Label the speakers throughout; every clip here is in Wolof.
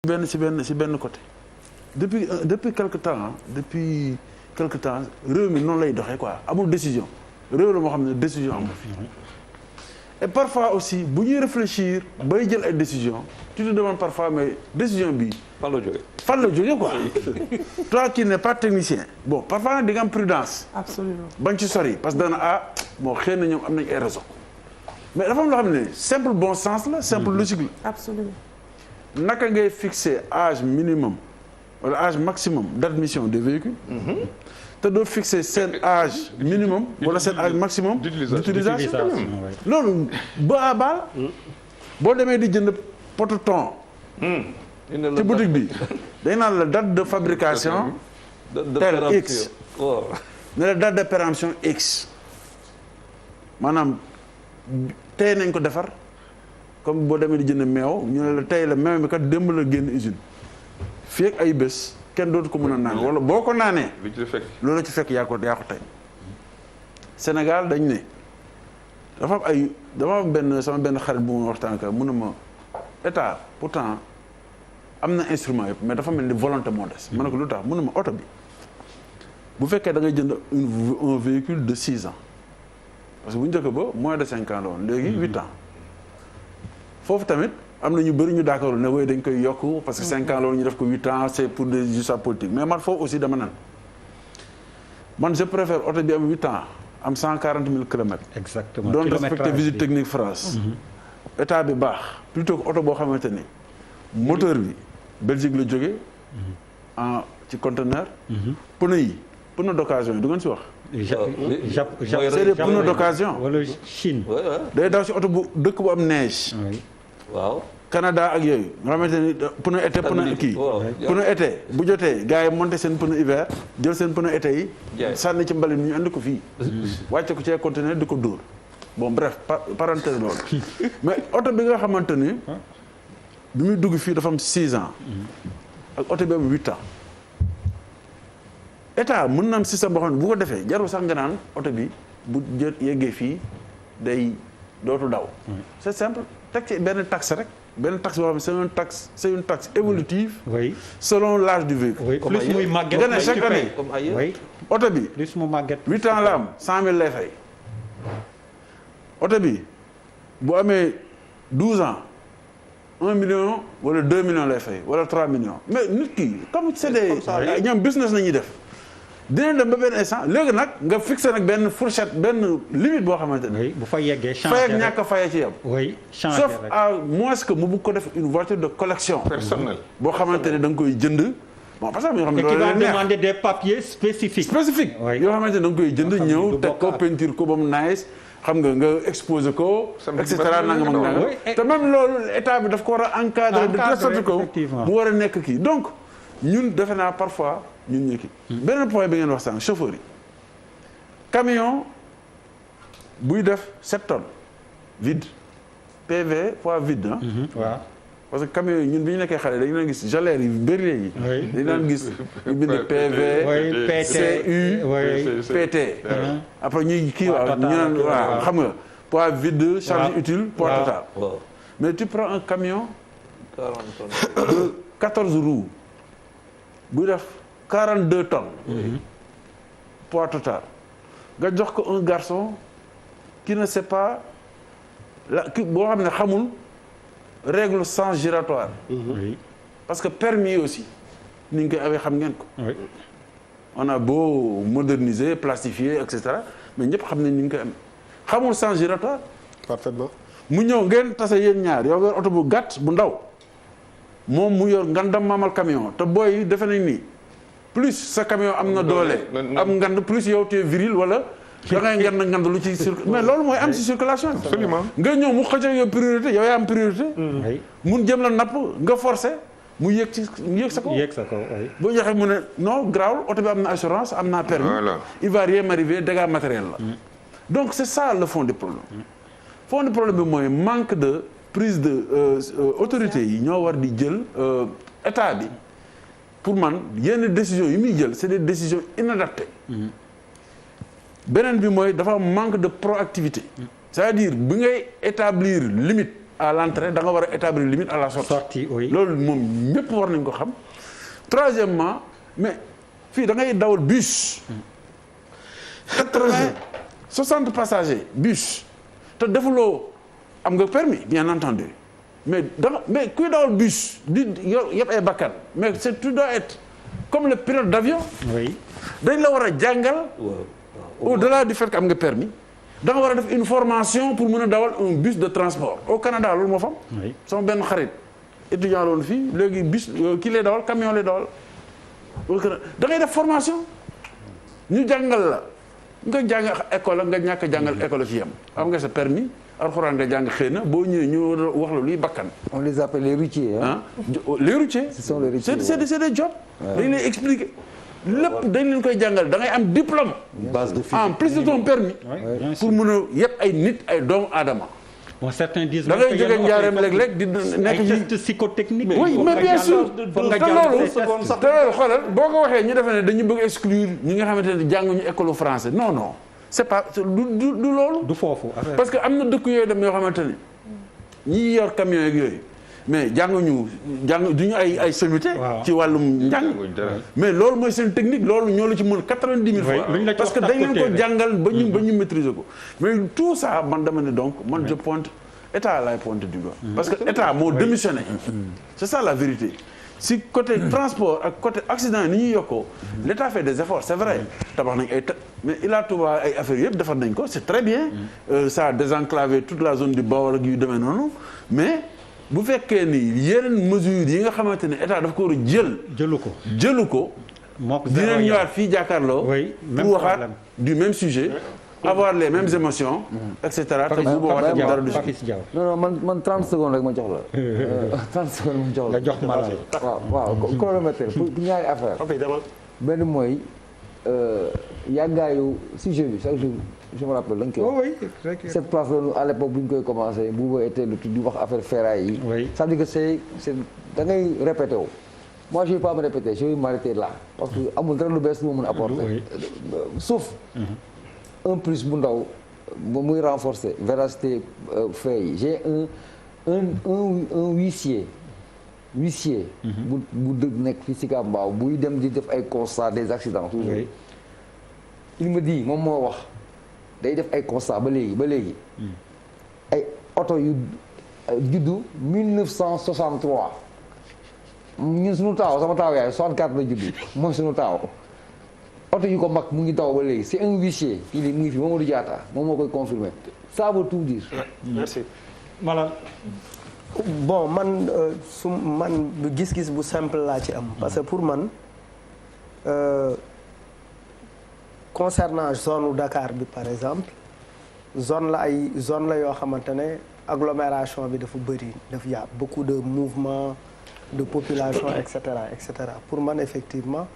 Speaker 1: si benn côté depuis quelque temps réew mi noonu lay doxee quoi amul décision réew la moo xam ne décision amul et parfois aussi bu ñuy réfléchir bay jël ay décision tu te demandes parfois mais décision bi fan la jógee quoi toi qui n'es pas technicien bon parfois nag di nga am prudence
Speaker 2: absolument
Speaker 1: bañ ci sori parce que dana bon xëy na ñoom am nañ ay raison mais dafa am loo xam ne simple bon sens la simple logique la
Speaker 2: absolument
Speaker 1: naka ngay fixer âge minimum wala âge maximum d'admission des véhicules te doo fixer seen âge minimum wala seen âge maximum d'utilisation loolu ba à baal boo demee di jënd poto thon ci boutique bi day naan la date de fabrication tel X ne la date de péremption X maanaam tey nañ ko defar comme boo demee di jënd meew ñu ne la tey la meew mi kat démb la génn usine fii ak ay bés kenn dootu ko mën a naan wala boo ko naanee loolu ci fekk yaa ko tey Sénégal dañ ne dafa am sama benn xarit bu ma waxtaan ak mu ne ma état pourtant am na instrument yëpp mais dafa mel ni volonté moo des ma ne ko lu tax mu ne ma oto bi bu fekkee da ngay jënd un véhicule de 6 ans parce que bu njëkk ba moins de 5 ans la woon léegi 8 ans foofu tamit am na ñu bëri ñu d'accord ne wooy dañ koy yokk parce que 5 ans loolu ñu def ko 8 ans c'est pour des justices politiques mais man foofu aussi dama nan man je préfère oto bi am 8 ans am 140 000 kilomètres.
Speaker 3: exactement
Speaker 1: doon respecter visite technique France. état bi baax plutôt que oto boo xamante ni moteur bi Belgique la jógee ci conteneur. pneu d'occasion yi du ngeen si wax. c'est des pneus d'occasion.
Speaker 3: wala Chine.
Speaker 1: day daw si oto bu dëkk bu am neige.
Speaker 4: waaw.
Speaker 1: Canada ak yooyu nga xamante ni pneu été pneu été bu jotee gars yi monté seen pneu hiver jël seen pneu été yi. sànni ci mbalit ñu andi ko fii. wàcce ko ci conteneur di ko dóor bon bref parenthèse loolu. mais oto bi nga xamante ni bi muy dugg fii dafa am 6 ans. ak oto bi am 8 ans. état mën na am système boo xam ne bu ko defee jarul sax nga naan oto bi bu yeggee fii day dootu daw. c'est simple teg ci benn taxe rek benn taxe boo xam ne c'est une taxe évolutive.
Speaker 3: oui
Speaker 1: selon l'âge du véhicule.
Speaker 3: oui plus muy màgget
Speaker 1: nga ne chaque année
Speaker 3: oui
Speaker 1: oto bi.
Speaker 3: plus mu màgget
Speaker 1: 8 ans la am 100 000 lay fay. oto bi bu amee 12 ans 1 million wala 2 millions lay fay wala 3 millions mais nit ki comme c'est des ñoom business la ñuy def. dinañ dem ba benn instant léegi nag nga fixé nag benn fourchette benn limite boo xamante ne.
Speaker 3: bu fa yeggee changé
Speaker 1: fay ak ñàkk a fay ci yam.
Speaker 3: oui changé
Speaker 1: sauf à moins que mu bëgg ko def une voiture de collection.
Speaker 4: personnelle
Speaker 1: boo xamante ne da nga koy jënd. bon parce que yoo xam ne
Speaker 3: loolu la neex demander des papiers spécifiques.
Speaker 1: yoo xamante ne da nga koy jënd ñëw teg ko peinture ko ba mu nice xam nga exposé ko. et cetera nangam ak nangam te même loolu état bi daf ko war a encadrer de telle sorte que mu war a nekk kii donc ñun defe naa parfois. ñun ñu kii beneen point bi ngeen wax sànq chauffeur yi camion buy def 7 tonnes vide PV poids vide
Speaker 3: waaw
Speaker 1: parce que camion yi ñun bi ñu nekkee xale dañu daan gis jaleer yi bëri léegi dañu daan gis ñu bind PV CU PT après ñuy kii waaw ñu naan waaw xam nga poids vide charge utile poids total mais tu prends un camion de 14 roues buy def 42 tonnes. Poids total. nga jox ko un garçon qui ne sait pas boo xam ne xamul règle sens giratoire. parce que permis aussi ni nga koy awee xam ngeen ko. on a beau moderniser plastifier et cetera mais ñëpp xam nañ ni nga koy amee xamul sens giratoire.
Speaker 5: parfaitement.
Speaker 1: mu ñëw ngeen tase yéen ñaar yow nga yor oto bu gàtt bu ndaw moom mu yor ngandam maamal camion te booy defe nañ ni. plus sa camion am na doole am ngand plus yow te viril wala da ngay ngand lu ci mais loolu mooy am ci circulation
Speaker 4: absolument
Speaker 1: nga ñëw mu xëcc yow priorité yow yaa am priorité mun jëm la napp nga forcé mu yéeg sa kaw boo joxee mu ne non grawul oto bi am na assurance am naa permis il va rien m'arriver dégâts matériels la donc c'est ça le fond du problème fond du problème bi mooy manque de prise de autorité yi ñoo war di jël état bi pour man yenn décisions yi muy jël c'est des décisions inadaptées beneen bi mooy dafa manque de proactivité c'est-à-dire bi ngay établir limite à l'entrée da nga war a établir limite à la sortie. loolu moom ñëpp war nañ ko xam. troisièmement mais fii da ngay dawal bus. 60 passagers bus te defuloo am nga permis bien entendu mais kuy dawal bus di yëpp ay bakkan mais c'est tout doit être comme le pilote d'avion.
Speaker 3: oui
Speaker 1: dañ la war a jàngal. au-delà du fait que am nga permis da nga war a def une formation pour mën a dawal un bus de transport au Canada loolu moo fam sama benn xarit étudiant loolu fii léegi bus kii lay dawal camion lay dawal da ngay def formation ñu jàngal la nga jàng école nga ñàkk a jàngal école ci yam am nga sa permis alxuraan nga jàng xëy na boo ñëwee ñu wax la luy bakkan.
Speaker 2: on les appelle les routiers hein.
Speaker 1: Les routiers.
Speaker 2: ce sont les routiers
Speaker 1: c'est des jobs. dañ lay expliquer lépp dañ leen koy jàngal da ngay am diplôme.
Speaker 2: base de physique
Speaker 1: en plus de ton permis. pour mën a yëpp ay nit ay doomu aadama.
Speaker 3: bon certains disent.
Speaker 1: da ngay jóge njaareem léeg-léeg di nekk
Speaker 3: ay test psychotechnique.
Speaker 1: oui mais bien sûr te loolu xoolal boo ko waxee ñu defee ne dañu bëgg exclure ñi nga xamante ne jànguñu école français non non c'est pas du loolu.
Speaker 3: du foofu
Speaker 1: parce que am na dëkk yooyu dem yoo xamante ne ñi yor camion yeeg yooyu mais duñu ay sommité ci wàllum njàng. mais loolu mooy seen technique loolu ñoo la ci mën 90 000 fois. parce que dañ leen ko jàngal ba ñu maîtriser ko. mais tout ça man dama ne donc man je pointe état laay pointe du doigt. parce que état moo démissionné. c'est ça la vérité. si côté transport ak côté accident yi ni ñuy yokkoo l'état fait des efforts c'est vrai tabax nañ mais Ila Touba ay affaires yëpp defar nañ ko c'est très bien. Ça a désenclavé toute la zone du Baol ak yu demee noonu mais. bu fekkee ni yeneen mesures yi nga xamante ne état daf ko war a jëlu ko dinañ ñëwaat fii jàkkaarloo pour waxaat du même sujet avoir les mêmes émotions et cetera te bu boobaa tam dara du si
Speaker 2: non man 30 secondes rek ma jox la 30 secondes ma jox la
Speaker 3: nga jox ma la
Speaker 2: waaw chronomètre pour ñaari affaire benn mooy yàggaayu sujet bi chaque jour je me rappelle dañ koy wax cette place là à l'époque bu ñu koy commencé Bouba était le di wax affaire ferraille yi ça veut dire que c'est da ngay répété wu moi je vais pas me répéter je vais m'arrêter là parce que amul dara lu bees lu ma mën apporter sauf un plus bu ndaw muy renforcer véracité fait yi j'ai un huissier bu dëgg nekk fii si Kambaaw buy dem di def ay constat des accidents toujours il me dit moom moo wax day def ay constat ba léegi ay oto yu juddu 1963 ñun suñu taaw sama taaw yaay 64 la juddu mooy suñu taaw oto yu ko mag mu ngi taw ba léegi c'est un huissier kii mu ngi fi Mamadou Diatta moom moo koy confirmer ça veut tout dire.
Speaker 4: merci.
Speaker 3: Malal.
Speaker 4: bon man man gis-gis bu simple laa ci am parce que pour man concernant zone Dakar bi par exemple zone la yoo xamante ne agglomération bi dafa bëri dafa y a beaucoup de mouvements de population et cetera pour man effectivement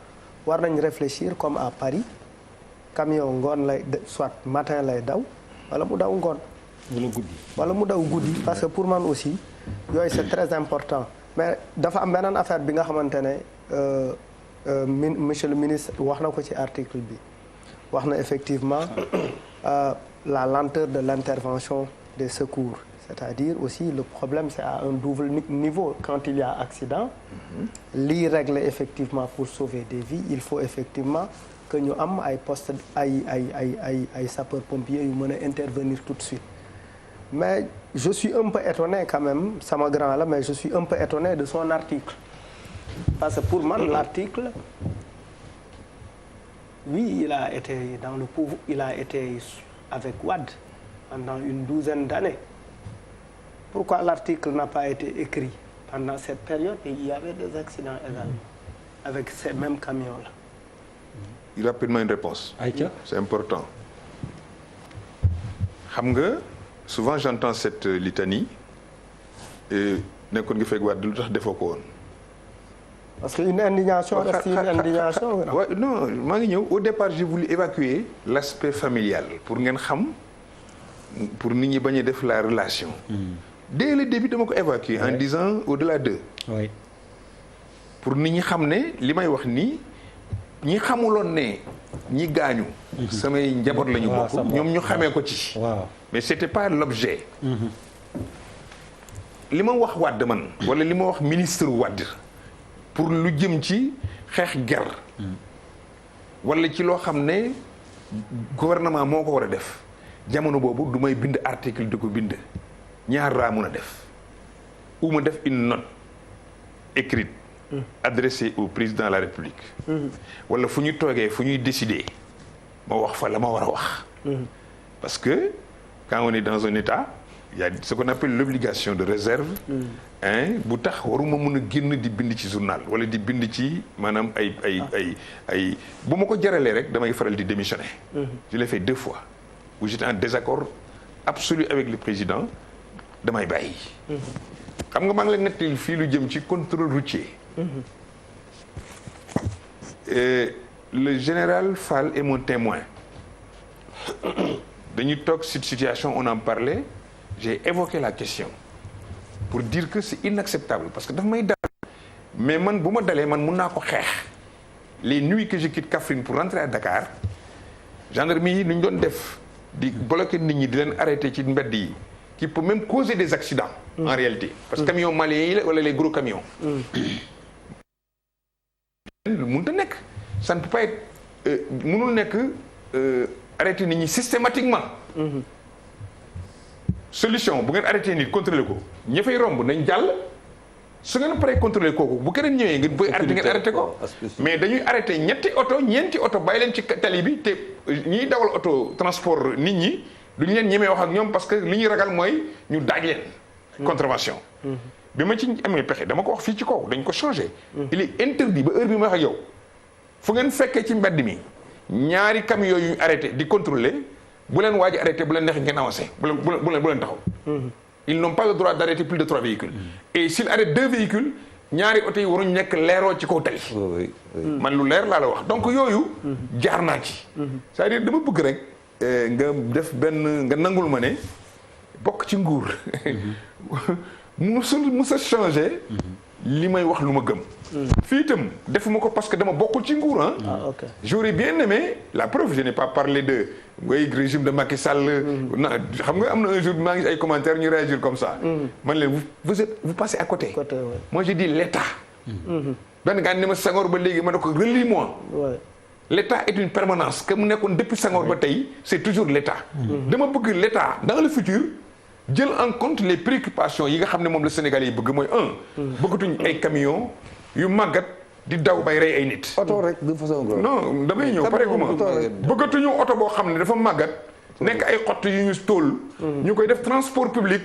Speaker 4: war nañ réfléchir comme à Paris camion ngoon lay soit matin lay daw wala mu daw ngoon wala mu daw guddi parce que pour man aussi yooyu c'est très important mais dafa am beneen affaire bi nga xamante ne monsieur le ministre wax na ko ci article bi wax na effectivement la lenteur de l'intervention des secours c'est-à-dire aussi le problème c'est à un double niveau quand il y a accident lii règle effectivement pour sauver des vies il faut effectivement que ñu am ay postes ay sapeurs-pompiers yu mën a intervenir tout de suite mais je suis un peu étonné quand même sama grand là mais je suis un peu étonné de son article parce que pour moi l'article oui il a été dans le pouvoir il a été avec Wade pendant une douzaine d'années pourquoi l'article n'a pas été écrit pendant cette période et il y avait des accidents également avec ces mêmes camions là.
Speaker 5: Rapidement une réponse.
Speaker 3: Aïcha.
Speaker 5: C'est important. xam nga souvent j'entends cette litanie et nekkoon nga fekk Wade lu tax defoo ko woon.
Speaker 4: parce que une indignation reste une indignation.
Speaker 5: Ouais, non maa ngi ñëw au départ j'ai voulu évacuer l'aspect familial pour ngeen xam pour nit ñi bañ a def la relation. Dès le début dama ko évacuer en disant au-delà d'eux.
Speaker 3: Oui.
Speaker 5: pour nit ñi xam ne li may wax nii ñi xamuloon ne ñi gaañu. samay njaboot la ñu bokk ñoom ñu xamee ko ci.
Speaker 3: waaw
Speaker 5: mais c'était pas l'objet. li ma wax Wade man wala li ma wax ministre Wade pour lu jëm ci xeex ger wala ci loo xam ne gouvernement moo ko war a def jamono boobu du may bind article di ko bind ñaar raa mun a def ou ma def une note écrite adressée au président de la République wala fu ñu toogee fu ñuy décider ma wax fa la ma war a wax parce que quand on est dans un état il y a ce qu'on appelle l'obligation de réserve bu tax waruma mën a génn di bind ci journal wala di bind ci maanaam ay bu ma ko jaralee rek damay faral di démissionner je l'ai fait 2 fois où j'étais en désaccord absolu avec le président damay bàyyi xam nga maa ngi leen nettali fii lu jëm ci contrôle routier le général Fall est mon témoin dañuy toog cette situation on en parlait j'ai évoqué la question pour dire que c'est inacceptable parce que daf may dal mais man bu ma dalee man mun naa ko xeex les nuits que je quitte Kaffrine pour rentrer à Dakar gendarmerie yi nu ñu doon def di bloquer nit ñi di leen arrêter ci mbedd yi qui peut même causer des accidents en réalité parce que camion malien yi la wala les gros camions mënut a nekk ça ne peut pas être mënul nekk arrêter nit ñi systématiquement solution bu ngeen arrêté nit contrôler ko ña fay romb nañ jàll su ngeen paree contrôler kooku bu keneen ñëwee ngeen bëgg arrêté ngeen arrêté ko mais dañuy arrêté ñeenti oto bàyyi leen ci tali bi te ñiy dawal oto transport nit ñi duñu leen ñemee wax ak ñoom parce que li ñuy ragal mooy ñu daaj leen contravention bi ma ci amee pexe dama ko wax fii ci kaw dañ ko changé il est interdit ba heure bi ma wax ak yow fu ngeen fekkee ci mbedd mi ñaari camions yu arrêté di contrôler bu leen waaj arrêté bu leen neexee ngeen avancé bu leen taxaw ils n'ont pas le droit d'arrêter plus de 3 véhicules et s'ils arrêtent 2 véhicules ñaari oto yi waruñu nekk leeroo ci kaw tali man lu leer laa la wax donc yooyu jaar naa ci c'est-à-dire dama bëgg rek nga def benn nga nangul ma ne bokk ci nguur musa changé li may wax lu ma gëm fii itam defuma ko parce que dama bokkul ci nguur
Speaker 4: ok
Speaker 5: j'aurais bien aimé la preuve je n'ai pas parlé de régime de Macky Sall na xam nga am na un jour maa ngi ay commentaires ñu réagir comme ça man leen vous passez à côté moi je dis l'État benn gaa ne ma Senghor ba léegi ma ne ko relis-moi l'État est une permanence que mu nekkoon depuis Senghor ba tey c'est toujours l'État dama bëgg l'État dans le futur jël en compte les préoccupations yi nga xam ne moom la Sénégalais yi bëgg mooy bëggatuñ ay camions yu màggat di daw bay rey ay nit.
Speaker 2: oto rek de façon grosse.
Speaker 5: non damay ñëw pare ko ma bëggatuñu oto boo xam ne dafa màggat nekk ay xott yu ñu tóol ñu koy def transport public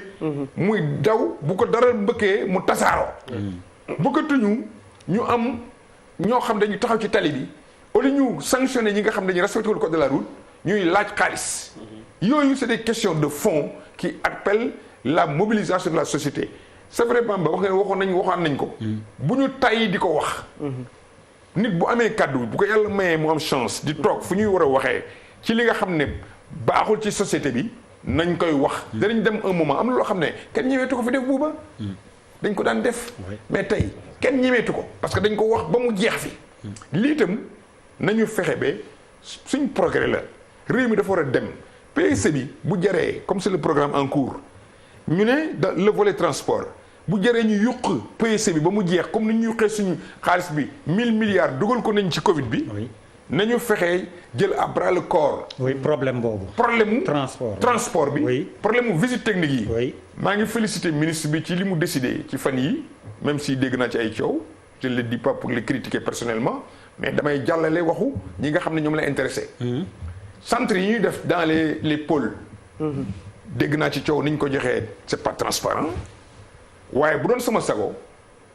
Speaker 5: muy daw bu ko dara mbëkkee mu tasaaroo bëggatuñu ñu am ñoo xam dañuy taxaw ci tali bi au lieu ñu sanctionner ñi nga xam ne dañuy respecté le code de la route ñuy laaj xaalis yooyu c'est des questions de fond qui appellent la mobilisation de la société c'est vrai Bamba waxoon nañ ko bu ñu tàyyi di ko wax nit bu amee kàddu bu ko yàlla mayee mu am chance di toog fu ñuy war a waxee ci li nga xam ne baaxul ci société bi nañ koy wax danañ dem un moment am na loo xam ne kenn ñëweetu ko fi def buuba dañ ko daan def mais tey kenn ñëweetu ko parce que dañ ko wax ba mu jeex fi lii itam nañu fexe ba suñ progrès la réew mi dafa war a dem PSE bi bu jaree comme c'est le programme en cours ñu ne dans le volet transport bu jaree ñu yuq PSE bi ba mu jeex comme ni ñu yuqee suñu xaalis bi 1000 milliards dugal ko nañ ci Covid bi nañu fexe jël à bras le corps
Speaker 3: problème boobu
Speaker 5: problème transport bi problème mu visite technique yi maa ngi féliciter ministre bi ci li mu décidé ci fan yi même si dégg naa ci ay coow je ne le dis pas pour le critiquer personnellement mais damay jàllale waxu ñi nga xam ne ñoom la intéressé centre yi ñuy def dans les pôles dégg naa ci coow ni ñu ko joxee c'est pas transparent waaye bu doon sama sago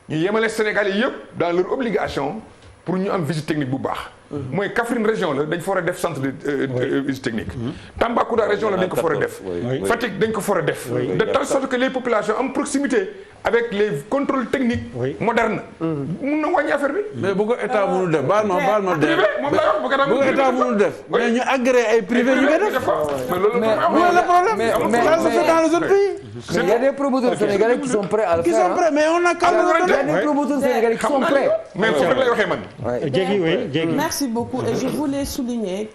Speaker 5: ñu yemale Sénégal yi yëpp dans leur obligation pour ñu am visite technique bu baax mooy Kaffrine région la dañ fa war a def centre de visite technique Tambacounda région la dañ ko fa war a def Fatick dañ ko fa war a def de telle sorte que les populations am proximité avec les contrôles techniques modernes mun na wàññi affaire bi
Speaker 1: mais bu ko état mënul def baal ma def bu ko état mënul def mais ñu agréé ay privé ñu koy def
Speaker 5: mais loolu
Speaker 1: le problème ça se fait dans les autres pays
Speaker 2: il y a des promoteurs sénégalais qui sont prêts à le faire.
Speaker 1: Qui sont prêts, mais on a qu'à
Speaker 2: il y a des promoteurs sénégalais qui sont prêts.
Speaker 5: mais foofu lay waxee man
Speaker 3: Diegui, oui, Diegui.
Speaker 6: Merci beaucoup et je voulais souligner